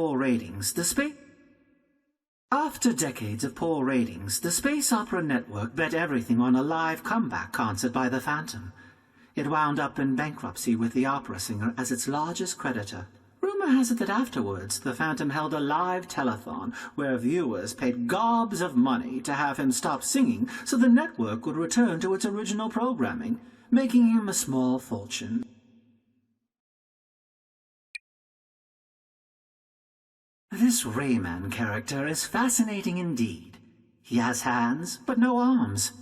Poor ratings, After decades of poor ratings, the Space Opera Network bet everything on a live comeback concert by the Phantom. It wound up in bankruptcy with the opera singer as its largest creditor. Rumor has it that afterwards, the Phantom held a live telethon where viewers paid gobs of money to have him stop singing so the network would return to its original programming, making him a small fortune. This Rayman character is fascinating indeed. He has hands, but no arms.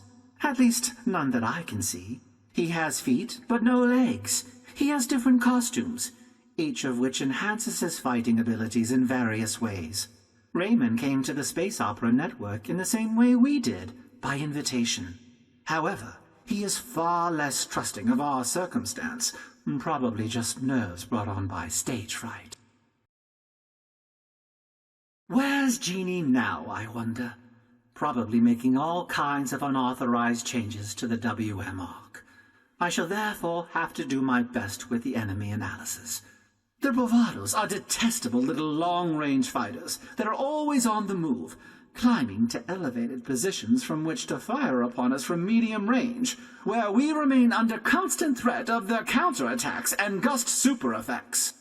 At least, none that I can see. He has feet, but no legs. He has different costumes, each of which enhances his fighting abilities in various ways. Rayman came to the Space Opera Network in the same way we did, by invitation. However, he is far less trusting of our circumstance, probably just nerves brought on by stage fright. Where's Genie now, I wonder? Probably making all kinds of unauthorized changes to the WM arc. I shall therefore have to do my best with the enemy analysis. The Bravados are detestable little long-range fighters that are always on the move, climbing to elevated positions from which to fire upon us from medium range, where we remain under constant threat of their counterattacks and gust super effects.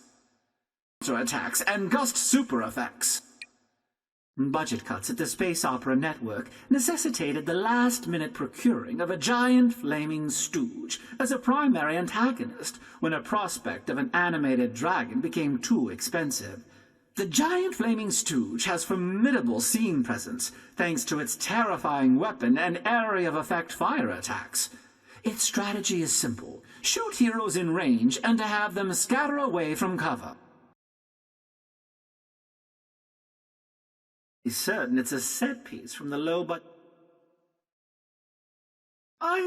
Budget cuts at the Space Opera Network necessitated the last-minute procuring of a giant flaming stooge as a primary antagonist when a prospect of an animated dragon became too expensive. The giant flaming stooge has formidable scene presence thanks to its terrifying weapon and area of effect fire attacks. Its strategy is simple: shoot heroes in range and to have them scatter away from cover. Certain it's a set piece from the low budget. I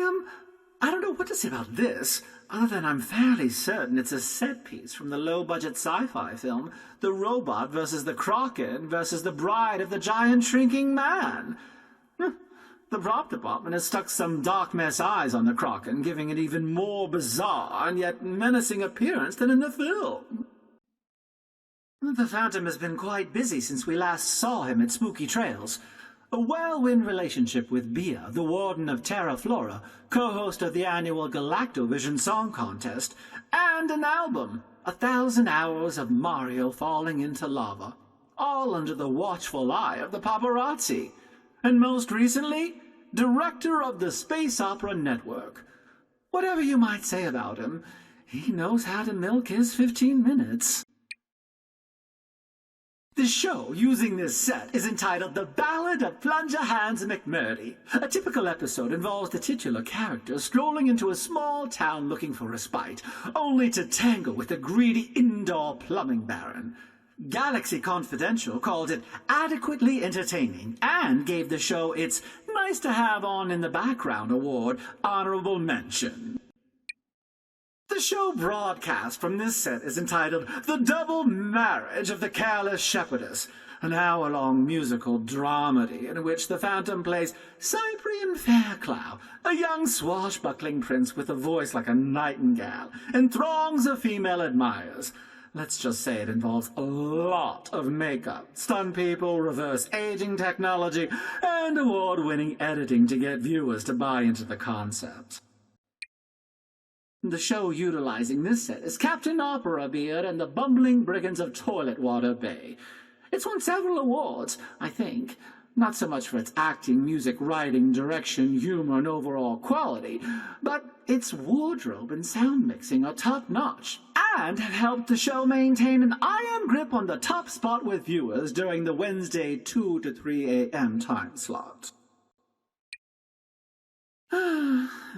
don't know what to say about this, other than I'm fairly certain it's a set piece from the low-budget sci-fi film The Robot versus the Kraken versus the Bride of the Giant Shrinking Man. The prop department has stuck some dark mess eyes on the Kraken, giving it even more bizarre and yet menacing appearance than in the film. The Phantom has been quite busy since we last saw him at Spooky Trails. A whirlwind relationship with Bia, the Warden of Terra Flora, co-host of the annual Galactovision Song Contest, and an album, 1,000 Hours of Mario Falling into Lava, all under the watchful eye of the paparazzi. And most recently, director of the Space Opera Network. Whatever you might say about him, he knows how to milk his 15 minutes. The show using this set is entitled The Ballad of Plunger Hans McMurdy. A typical episode involves the titular character strolling into a small town looking for respite, only to tangle with a greedy indoor plumbing baron. Galaxy Confidential called it adequately entertaining and gave the show its nice-to-have-on-in-the-background award honorable mention. The show broadcast from this set is entitled The Double Marriage of the Careless Shepherdess, an hour-long musical dramedy in which the Phantom plays Cyprian Fairclough, a young swashbuckling prince with a voice like a nightingale, and throngs of female admirers. Let's just say it involves a lot of makeup, stunt people, reverse aging technology, and award-winning editing to get viewers to buy into the concept. The show utilizing this set is Captain Opera Beard and the Bumbling Brigands of Toilet Water Bay. It's won several awards, I think. Not so much for its acting, music, writing, direction, humor, and overall quality, but its wardrobe and sound mixing are top-notch, and have helped the show maintain an iron grip on the top spot with viewers during the Wednesday 2 to 3 a.m. time slot.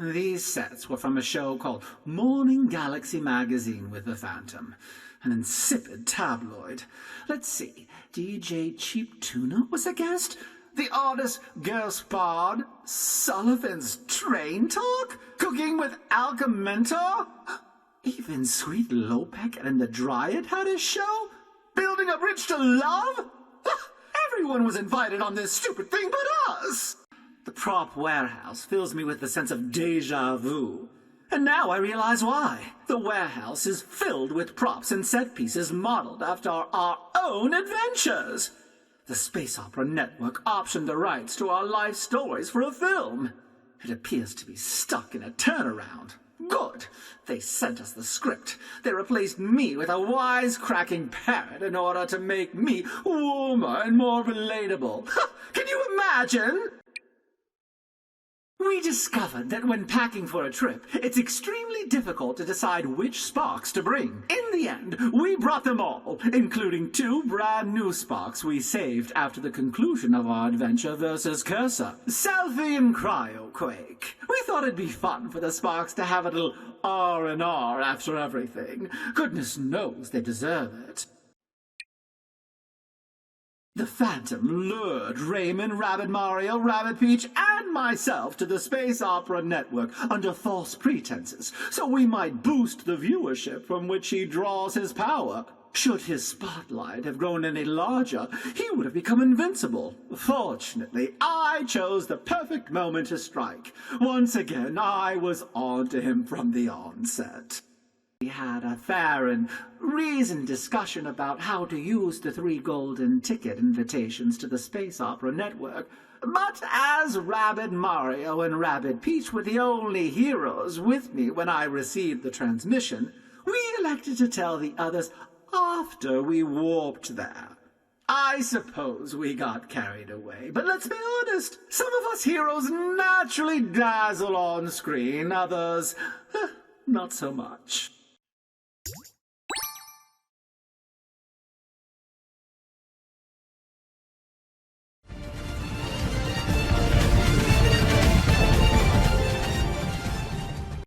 These sets were from a show called Morning Galaxy Magazine with the Phantom, an insipid tabloid. Let's see, DJ Cheap Tuna was a guest, the artist Gerspard, Sullivan's Train Talk, Cooking with Alchemento, even Sweet Lopek and the Dryad had a show, Building a Bridge to Love. Everyone was invited on this stupid thing but us. The prop warehouse fills me with the sense of déjà vu. And now I realize why. The warehouse is filled with props and set pieces modeled after our own adventures. The Space Opera Network optioned the rights to our life stories for a film. It appears to be stuck in a turnaround. Good. They sent us the script. They replaced me with a wisecracking parrot in order to make me warmer and more relatable. Can you imagine? We discovered that when packing for a trip, it's extremely difficult to decide which sparks to bring. In the end, we brought them all, including 2 brand new sparks we saved after the conclusion of our adventure versus Cursor, Selfie and Cryoquake. We thought it'd be fun for the sparks to have a little R&R after everything. Goodness knows they deserve it. The Phantom lured Raymond, Rabbid Mario, Rabbid Peach, and myself to the Space Opera Network under false pretenses, so we might boost the viewership from which he draws his power. Should his spotlight have grown any larger, he would have become invincible. Fortunately, I chose the perfect moment to strike. Once again, I was on to him from the onset. We had a fair and reasoned discussion about how to use the 3 golden ticket invitations to the Space Opera Network, but as Rabbid Mario and Rabbid Peach were the only heroes with me when I received the transmission, we elected to tell the others after we warped there. I suppose we got carried away, but let's be honest, some of us heroes naturally dazzle on screen, others, not so much.